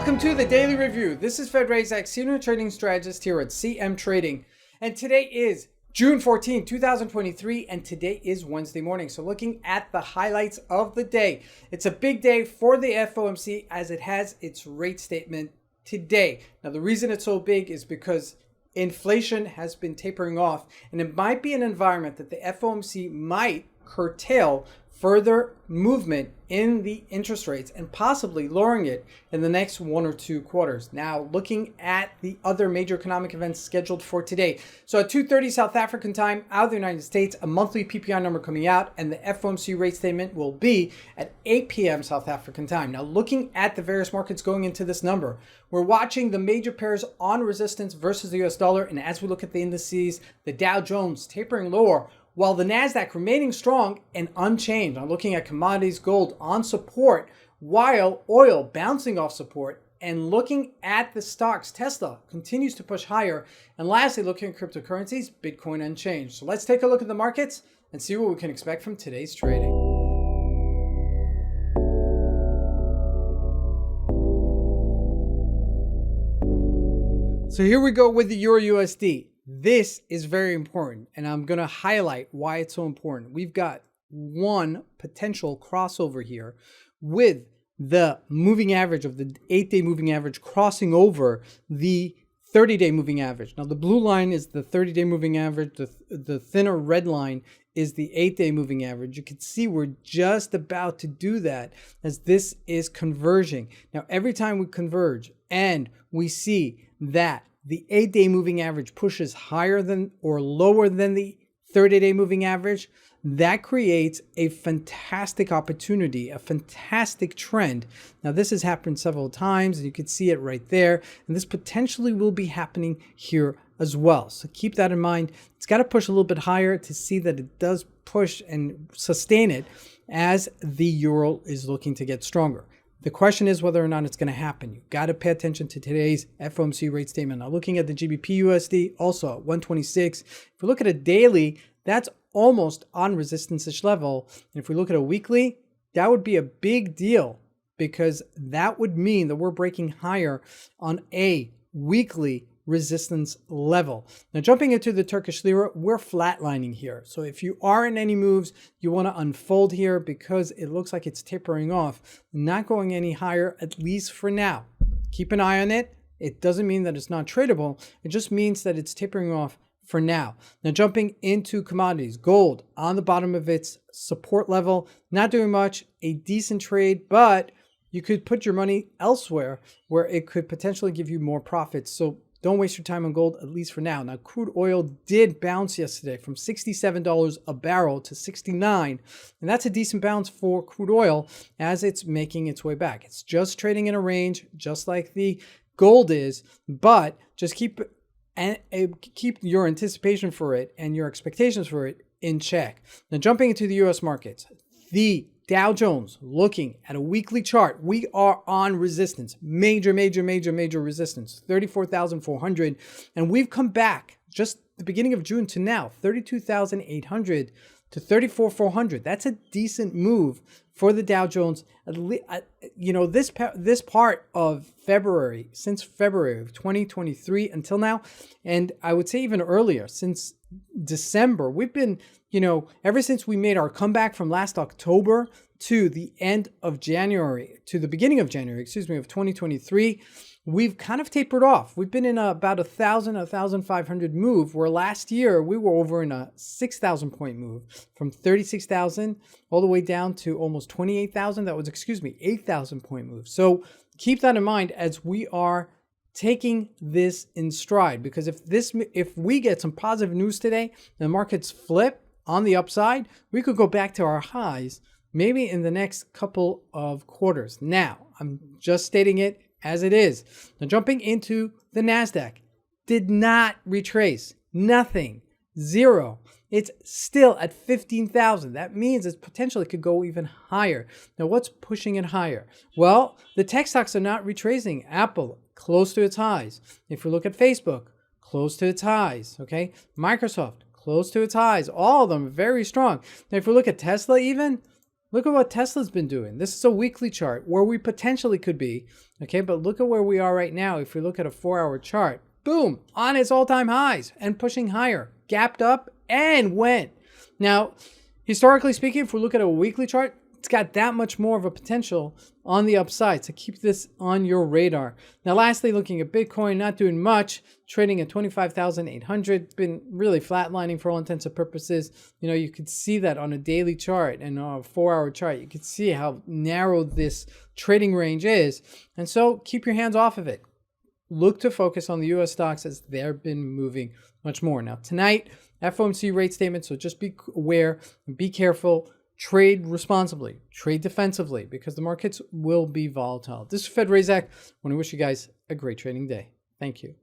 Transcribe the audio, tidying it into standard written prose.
Welcome to the Daily Review. This is Razak, Senior Trading Strategist here at CMTrading. And today is June 14, 2023, and today is Wednesday morning. So looking at the highlights of the day, it's a big day for the FOMC as it has its rate statement today. Now, the reason it's so big is because inflation has been tapering off, and it might be an environment that the FOMC might curtail further movement in the interest rates and possibly lowering it in the next 1 or 2 quarters. Now, looking at the other major economic events scheduled for today. So at 2:30 South African time out of the United States, a monthly PPI number coming out, and the FOMC rate statement will be at 8 p.m. South African time. Now, looking at the various markets going into this number, we're watching the major pairs on resistance versus the US dollar. And as we look at the indices, the Dow Jones tapering lower, while the NASDAQ remaining strong and unchanged. I'm looking at commodities, gold on support, while oil bouncing off support. And looking at the stocks, Tesla continues to push higher. And lastly, looking at cryptocurrencies, Bitcoin unchanged. So let's take a look at the markets and see what we can expect from today's trading. So here we go with the Euro USD. This is very important, and I'm going to highlight why it's so important. We've got one potential crossover here with the moving average of the 8-day moving average crossing over the 30-day moving average. Now, the blue line is the 30-day moving average. The thinner red line is the 8-day moving average. You can see we're just about to do that as this is converging. Now, every time we converge and we see that the 8-day moving average pushes higher than or lower than the 30-day moving average, that creates a fantastic opportunity, a fantastic trend. Now, this has happened several times, and you can see it right there. And this potentially will be happening here as well. So keep that in mind. It's got to push a little bit higher to see that it does push and sustain it as the euro is looking to get stronger. The question is whether or not it's going to happen. You've got to pay attention to today's FOMC rate statement. Now, looking at the GBP USD, also at 126. If we look at a daily, that's almost on resistance-ish level. And if we look at a weekly, that would be a big deal because that would mean that we're breaking higher on a weekly resistance level. Now, jumping into the Turkish Lira, we're flatlining here. So if you are in any moves, you want to unfold here because it looks like it's tapering off, not going any higher, at least for now. Keep an eye on it. It doesn't mean that it's not tradable. It just means that it's tapering off for now. Now, jumping into commodities, gold on the bottom of its support level, not doing much, a decent trade, but you could put your money elsewhere where it could potentially give you more profits. So don't waste your time on gold, at least for now. Now, crude oil did bounce yesterday from $67 a barrel to $69. And that's a decent bounce for crude oil as it's making its way back. It's just trading in a range, just like the gold is, but just keep your anticipation for it and your expectations for it in check. Now, jumping into the U.S. markets, the Dow Jones, looking at a weekly chart, we are on resistance, major resistance, 34,400. And we've come back just the beginning of June to now, 32,800 to 34,400. That's a decent move for the Dow Jones. This part of February, since February of 2023 until now, and I would say even earlier, since December, we've been, ever since we made our comeback from last October to the end of January, to the beginning of January, of 2023, we've kind of tapered off. We've been in about 1,500 move, where last year we were over in a 6,000 point move from 36,000 all the way down to almost 28,000. That was, 8,000 point move. So keep that in mind as we are taking this in stride, because if we get some positive news today, the markets flip on the upside, we could go back to our highs maybe in the next couple of quarters. Now, I'm just stating it as it is. Now, jumping into the NASDAQ, did not retrace, nothing, zero. It's still at 15,000. That means it potentially could go even higher. Now, what's pushing it higher? Well, the tech stocks are not retracing. Apple, close to its highs. If we look at Facebook, close to its highs, okay? Microsoft, close to its highs. All of them very strong. Now, if we look at Tesla even, Look at what Tesla's been doing. This is a weekly chart where we potentially could be, okay? But look at where we are right now. If we look at a 4-hour chart, boom, on its all-time highs and pushing higher, gapped up and went. Now, historically speaking, if we look at a weekly chart, it's got that much more of a potential on the upside. So keep this on your radar. Now, lastly, looking at Bitcoin, not doing much, trading at 25,800, been really flatlining for all intents and purposes. You know, you could see that on a daily chart and on a 4-hour chart. You could see how narrow this trading range is. And so keep your hands off of it. Look to focus on the US stocks as they've been moving much more. Now, tonight, FOMC rate statement, so just be aware and be careful. Trade responsibly, trade defensively, because the markets will be volatile. This is Fed Razak. I want to wish you guys a great trading day. Thank you.